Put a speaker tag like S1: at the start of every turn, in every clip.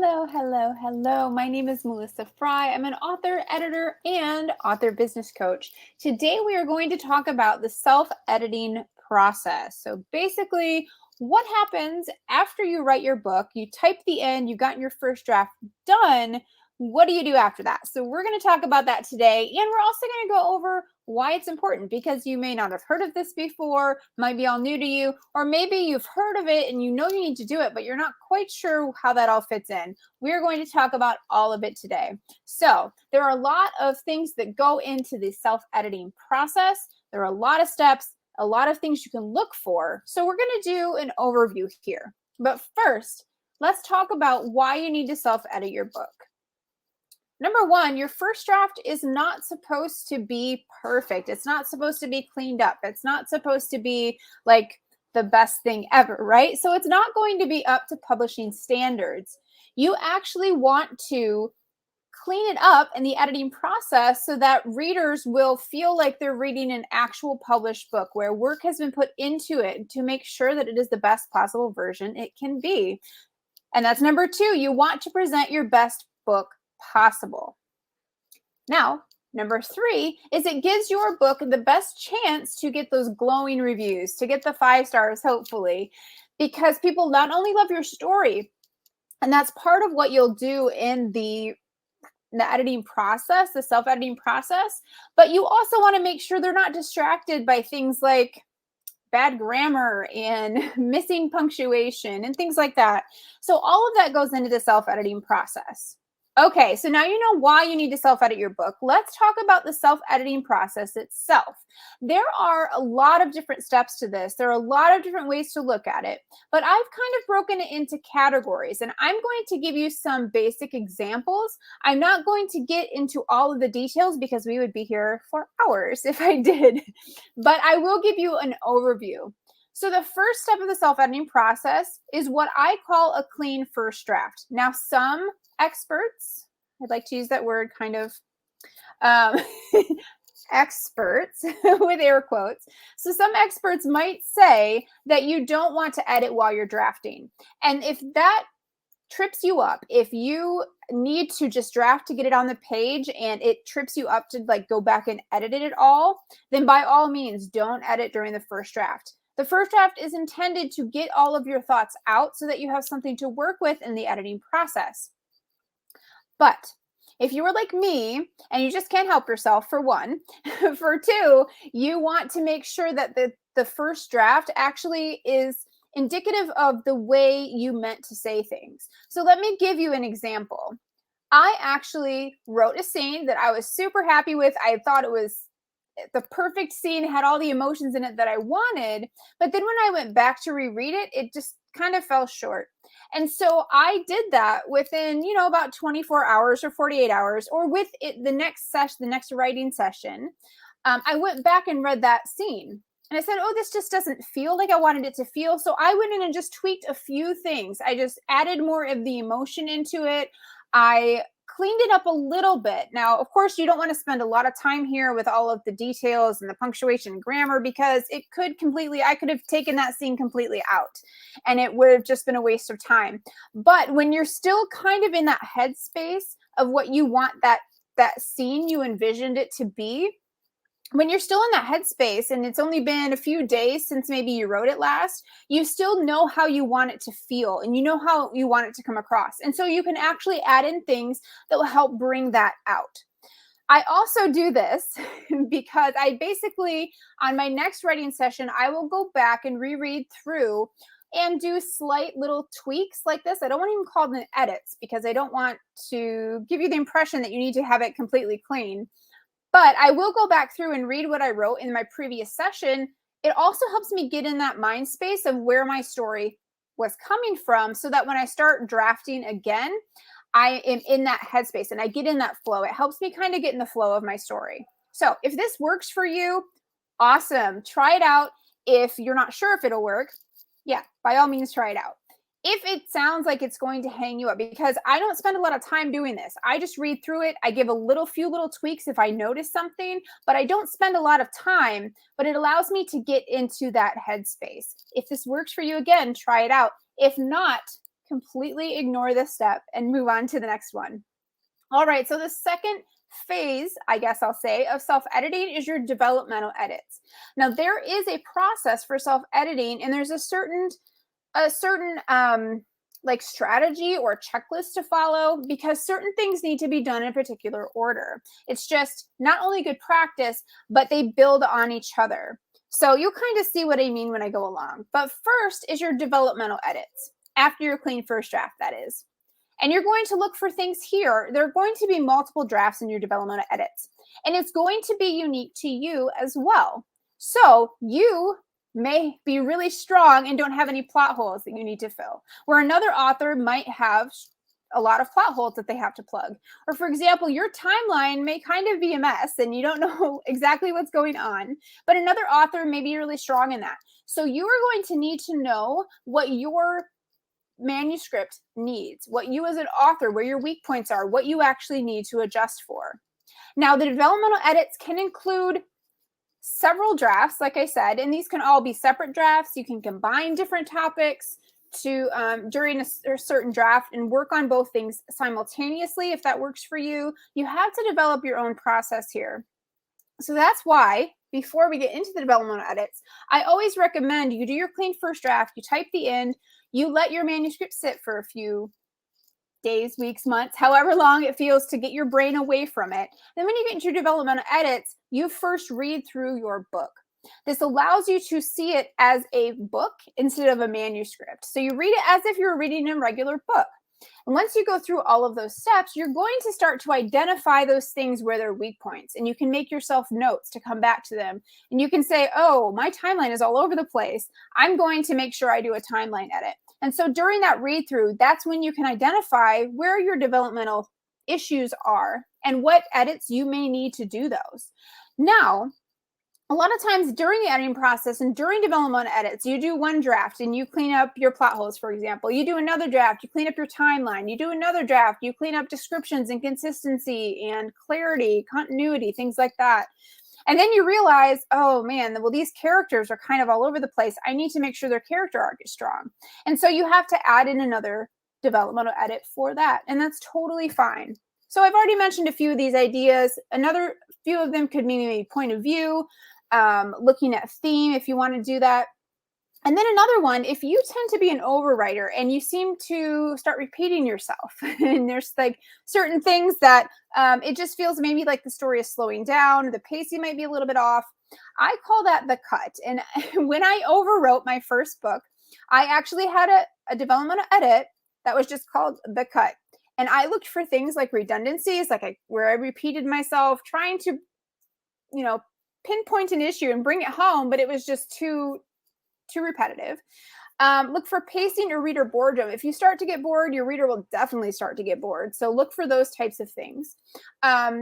S1: Hello, hello, hello. My name is Melissa Frey. I'm an author, editor, and author business coach. Today we are going to talk about the self-editing process. So basically, what happens after you write your book, you type the end, you've gotten your first draft done. What do you do after that? So we're going to talk about that today. And we're also going to go over why it's important, because you may not have heard of this before, might be all new to you, or maybe you've heard of it and you know you need to do it, but you're not quite sure how that all fits in. We're going to talk about all of it today. So there are a lot of things that go into the self-editing process. There are a lot of steps, a lot of things you can look for. So we're going to do an overview here. But first, let's talk about why you need to self-edit your book. Number one, your first draft is not supposed to be perfect. It's not supposed to be cleaned up. It's not supposed to be like the best thing ever, right? So it's not going to be up to publishing standards. You actually want to clean it up in the editing process so that readers will feel like they're reading an actual published book where work has been put into it to make sure that it is the best possible version it can be. And that's number two. You want to present your best book possible. Now, number three is it gives your book the best chance to get those glowing reviews, to get the 5 stars, hopefully, because people not only love your story, and that's part of what you'll do in the editing process, the self-editing process, but you also want to make sure they're not distracted by things like bad grammar and missing punctuation and things like that. So all of that goes into the self-editing process. Okay, so now you know why you need to self-edit your book. Let's talk about the self-editing process itself. There are a lot of different steps to this. There are a lot of different ways to look at it, but I've kind of broken it into categories, and I'm going to give you some basic examples. I'm not going to get into all of the details because we would be here for hours if I did, but I will give you an overview. So the first step of the self-editing process is what I call a clean first draft. Now, some experts, I'd like to use that word kind of, experts with air quotes. So some experts might say that you don't want to edit while you're drafting. And if that trips you up, if you need to just draft to get it on the page and it trips you up to like go back and edit it all, then by all means, don't edit during the first draft. The first draft is intended to get all of your thoughts out so that you have something to work with in the editing process. But if you were like me and you just can't help yourself, for one, for two, you want to make sure that the first draft actually is indicative of the way you meant to say things. So let me give you an example. I actually wrote a scene that I was super happy with. I thought it was the perfect scene, had all the emotions in it that I wanted. But then when I went back to reread it, it just kind of fell short. And so I did that within, about 24 hours or 48 hours, or with it, the next writing session. I went back and read that scene. And I said, oh, this just doesn't feel like I wanted it to feel. So I went in and just tweaked a few things. I just added more of the emotion into it. I cleaned it up a little bit. Now, of course, you don't want to spend a lot of time here with all of the details and the punctuation and grammar, because I could have taken that scene completely out and it would have just been a waste of time. But when you're still kind of in that headspace of what you want that scene you envisioned it to be, when you're still in that headspace and it's only been a few days since maybe you wrote it last, you still know how you want it to feel and you know how you want it to come across. And so you can actually add in things that will help bring that out. I also do this because I basically, on my next writing session, I will go back and reread through and do slight little tweaks like this. I don't want to even call them edits because I don't want to give you the impression that you need to have it completely clean. But I will go back through and read what I wrote in my previous session. It also helps me get in that mind space of where my story was coming from so that when I start drafting again, I am in that headspace and I get in that flow. It helps me kind of get in the flow of my story. So if this works for you, awesome. Try it out. If you're not sure if it'll work, yeah, by all means, try it out. If it sounds like it's going to hang you up, because I don't spend a lot of time doing this. I just read through it. I give a few little tweaks if I notice something, but I don't spend a lot of time, but it allows me to get into that headspace. If this works for you, again, try it out. If not, completely ignore this step and move on to the next one. All right, so the second phase, I guess I'll say, of self-editing is your developmental edits. Now, there is a process for self-editing, and there's a certain like strategy or checklist to follow, because certain things need to be done in a particular order. It's just not only good practice, but they build on each other. So you'll kind of see what I mean when I go along. But first is your developmental edits, after your clean first draft, that is. And you're going to look for things here. There are going to be multiple drafts in your developmental edits, and it's going to be unique to you as well. So you may be really strong and don't have any plot holes that you need to fill, where another author might have a lot of plot holes that they have to plug. Or for example, your timeline may kind of be a mess and you don't know exactly what's going on, but another author may be really strong in that. So you are going to need to know what your manuscript needs, what you as an author, where your weak points are, what you actually need to adjust for. Now, the developmental edits can include several drafts, like I said, and these can all be separate drafts. You can combine different topics to during a certain draft and work on both things simultaneously if that works for you. You have to develop your own process here. So that's why, before we get into the developmental edits, I always recommend you do your clean first draft, you type the end, you let your manuscript sit for a few days, weeks, months, however long it feels to get your brain away from it. Then when you get into your developmental edits, you first read through your book. This allows you to see it as a book instead of a manuscript. So you read it as if you were reading a regular book. And once you go through all of those steps, you're going to start to identify those things where they're weak points. And you can make yourself notes to come back to them. And you can say, oh, my timeline is all over the place. I'm going to make sure I do a timeline edit. And so during that read through, that's when you can identify where your developmental issues are and what edits you may need to do those. Now, a lot of times during the editing process and during developmental edits, you do one draft and you clean up your plot holes, for example. You do another draft, you clean up your timeline. You do another draft, you clean up descriptions and consistency and clarity, continuity, things like that. And then you realize, oh man, well, these characters are kind of all over the place. I need to make sure their character arc is strong. And so you have to add in another developmental edit for that. And that's totally fine. So I've already mentioned a few of these ideas. Another few of them could mean maybe point of view, looking at theme if you want to do that. And then another one, if you tend to be an overwriter and you seem to start repeating yourself and there's like certain things that it just feels maybe like the story is slowing down, the pacing might be a little bit off, I call that the cut. And when I overwrote my first book, I actually had a developmental edit that was just called the cut. And I looked for things like redundancies, like where I repeated myself, trying to, pinpoint an issue and bring it home, but it was just too repetitive. Look for pacing or reader boredom. If you start to get bored, your reader will definitely start to get bored. So look for those types of things.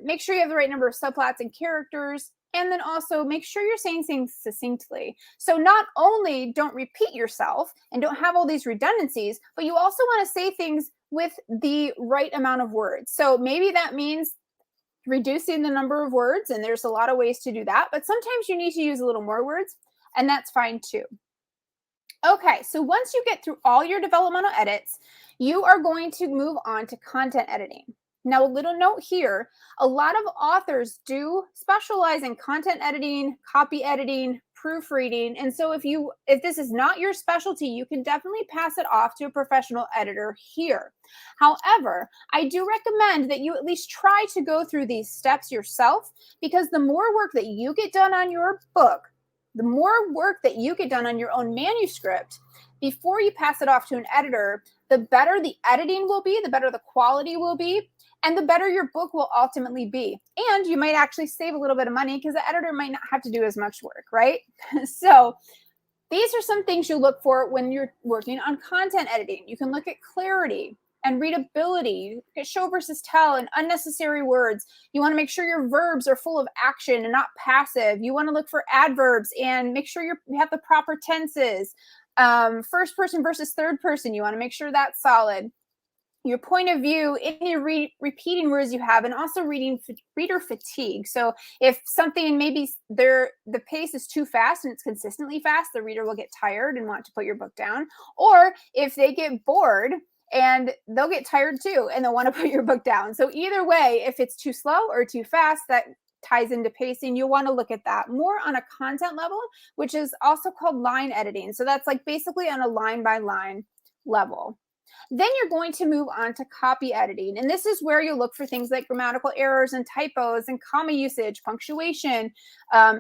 S1: Make sure you have the right number of subplots and characters. And then also make sure you're saying things succinctly. So not only don't repeat yourself and don't have all these redundancies, but you also want to say things with the right amount of words. So maybe that means reducing the number of words, and there's a lot of ways to do that, but sometimes you need to use a little more words, and that's fine too. Okay, so once you get through all your developmental edits, you are going to move on to content editing. Now, a little note here, a lot of authors do specialize in content editing, copy editing, proofreading. And so if this is not your specialty, you can definitely pass it off to a professional editor here. However, I do recommend that you at least try to go through these steps yourself, because the more work that you get done on your book, the more work that you get done on your own manuscript before you pass it off to an editor, the better the editing will be, the better the quality will be, and the better your book will ultimately be. And you might actually save a little bit of money because the editor might not have to do as much work, right? So these are some things you look for when you're working on content editing. You can look at clarity and readability. You look at show versus tell and unnecessary words. You want to make sure your verbs are full of action and not passive. You want to look for adverbs and make sure you have the proper tenses. First person versus third person. You want to make sure that's solid. Your point of view, any repeating words you have, and also reader fatigue. So if something maybe the pace is too fast and it's consistently fast, the reader will get tired and want to put your book down. Or if they get bored and they'll get tired too, and they'll want to put your book down. So either way, if it's too slow or too fast, that ties into pacing. You'll want to look at that more on a content level, which is also called line editing. So that's like basically on a line by line level. Then you're going to move on to copy editing. And this is where you look for things like grammatical errors and typos and comma usage, punctuation,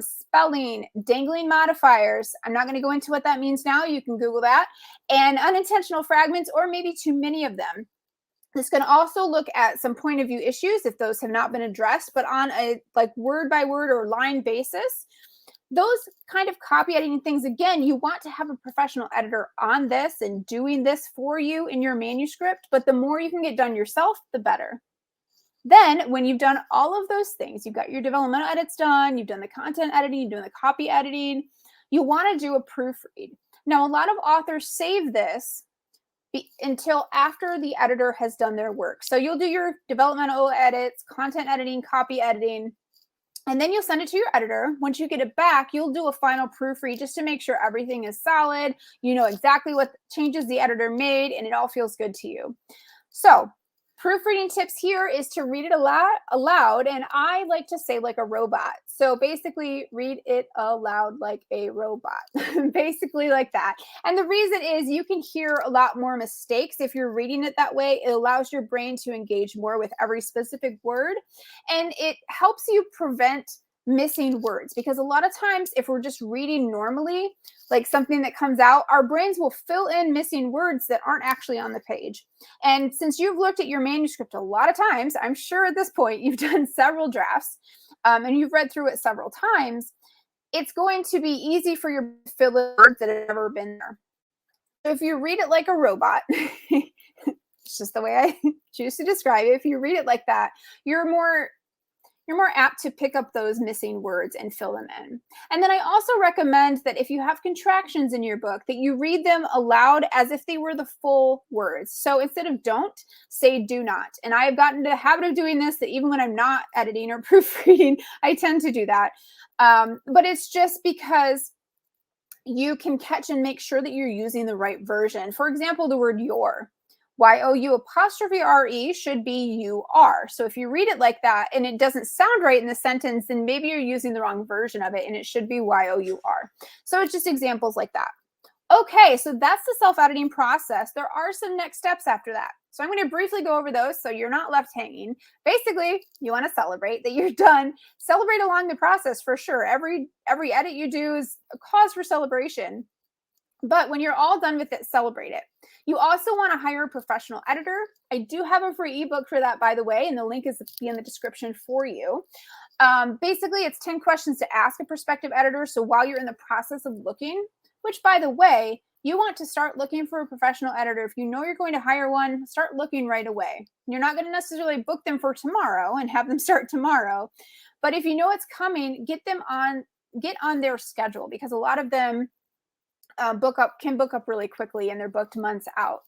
S1: spelling, dangling modifiers. I'm not going to go into what that means now. You can Google that. And unintentional fragments, or maybe too many of them. This can also look at some point of view issues if those have not been addressed, but on a like word by word or line basis. Those kind of copy editing things, again, you want to have a professional editor on this and doing this for you in your manuscript, but the more you can get done yourself, the better. Then when you've done all of those things, you've got your developmental edits done, you've done the content editing, you've done the copy editing, you want to do a proofread. Now, a lot of authors save this until after the editor has done their work. So you'll do your developmental edits, content editing, copy editing, and then you'll send it to your editor. Once you get it back, you'll do a final proofread just to make sure everything is solid. You know exactly what changes the editor made, and it all feels good to you. So proofreading tips here is to read it aloud, and I like to say like a robot. So basically read it aloud like a robot, basically like that. And the reason is you can hear a lot more mistakes if you're reading it that way. It allows your brain to engage more with every specific word, and it helps you prevent missing words, because a lot of times if we're just reading normally, like something that comes out, our brains will fill in missing words that aren't actually on the page. And since you've looked at your manuscript a lot of times, I'm sure at this point you've done several drafts and you've read through it several times, it's going to be easy for you to fill in words that have never been there. So if you read it like a robot, it's just the way I choose to describe it. If you read it like that, you're more apt to pick up those missing words and fill them in. And then I also recommend that if you have contractions in your book, that you read them aloud as if they were the full words. So instead of don't, say do not. And I have gotten into the habit of doing this, that even when I'm not editing or proofreading, I tend to do that. But it's just because you can catch and make sure that you're using the right version. For example, the word your. Y-O-U'-R-E should be you-are. So if you read it like that and it doesn't sound right in the sentence, then maybe you're using the wrong version of it, and it should be Y-O-U-R. So it's just examples like that. Okay, so that's the self-editing process. There are some next steps after that. So I'm going to briefly go over those so you're not left hanging. Basically, you want to celebrate that you're done. Celebrate along the process for sure. Every edit you do is a cause for celebration. But when you're all done with it, celebrate it. You also want to hire a professional editor. I do have a free ebook for that, by the way, and the link is in the description for you. Basically, it's 10 questions to ask a prospective editor. So while you're in the process of looking, which, by the way, you want to start looking for a professional editor. If you know you're going to hire one, start looking right away. You're not going to necessarily book them for tomorrow and have them start tomorrow. But if you know it's coming, get on their schedule, because a lot of them can book up really quickly, and they're booked months out.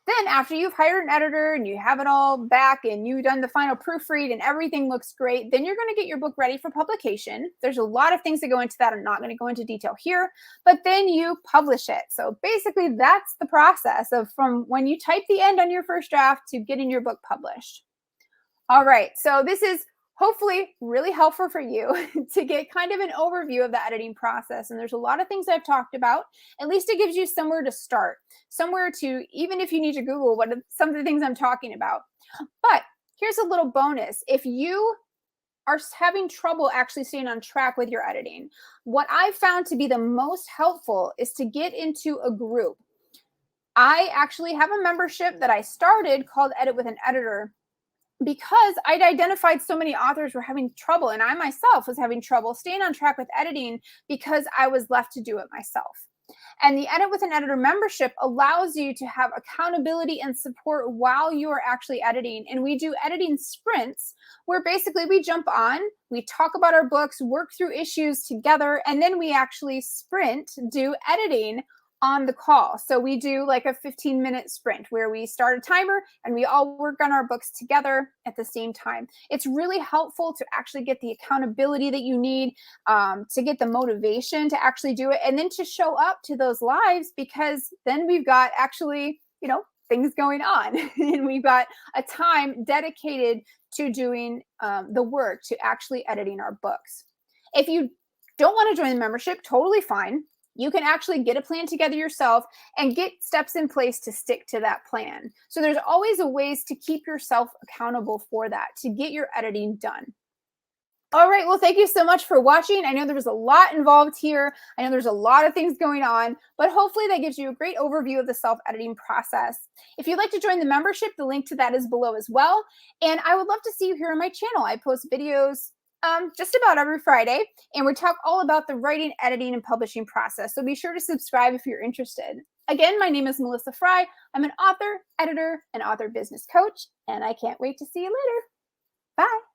S1: Then after you've hired an editor and you have it all back and you've done the final proofread and everything looks great, then you're going to get your book ready for publication. There's a lot of things that go into that. I'm not going to go into detail here, but then you publish it. So basically that's the process of from when you type the end on your first draft to getting your book published. All right, so this is hopefully really helpful for you to get kind of an overview of the editing process. And there's a lot of things I've talked about. At least it gives you somewhere to start, somewhere to, even if you need to Google what some of the things I'm talking about. But here's a little bonus. If you are having trouble actually staying on track with your editing, what I found to be the most helpful is to get into a group. I actually have a membership that I started called Edit with an Editor, because I'd identified so many authors were having trouble, and I myself was having trouble staying on track with editing because I was left to do it myself. And the Edit with an Editor membership allows you to have accountability and support while you're actually editing. And we do editing sprints where basically we jump on, we talk about our books, work through issues together, and then we actually do editing on the call. So we do like a 15-minute sprint where we start a timer and we all work on our books together at the same time. It's really helpful to actually get the accountability that you need, to get the motivation to actually do it, and then to show up to those lives, because then we've got actually, things going on. And we've got a time dedicated to doing the work, to actually editing our books. If you don't want to join the membership, totally fine. You can actually get a plan together yourself and get steps in place to stick to that plan. So there's always a ways to keep yourself accountable for that, to get your editing done. All right, well, thank you so much for watching. I know there was a lot involved here. I know there's a lot of things going on, but hopefully that gives you a great overview of the self-editing process. If you'd like to join the membership, the link to that is below as well. And I would love to see you here on my channel. I post videos just about every Friday, and we talk all about the writing, editing, and publishing process. So be sure to subscribe if you're interested. Again, my name is Melissa Frey. I'm an author, editor, and author business coach, and I can't wait to see you later. Bye.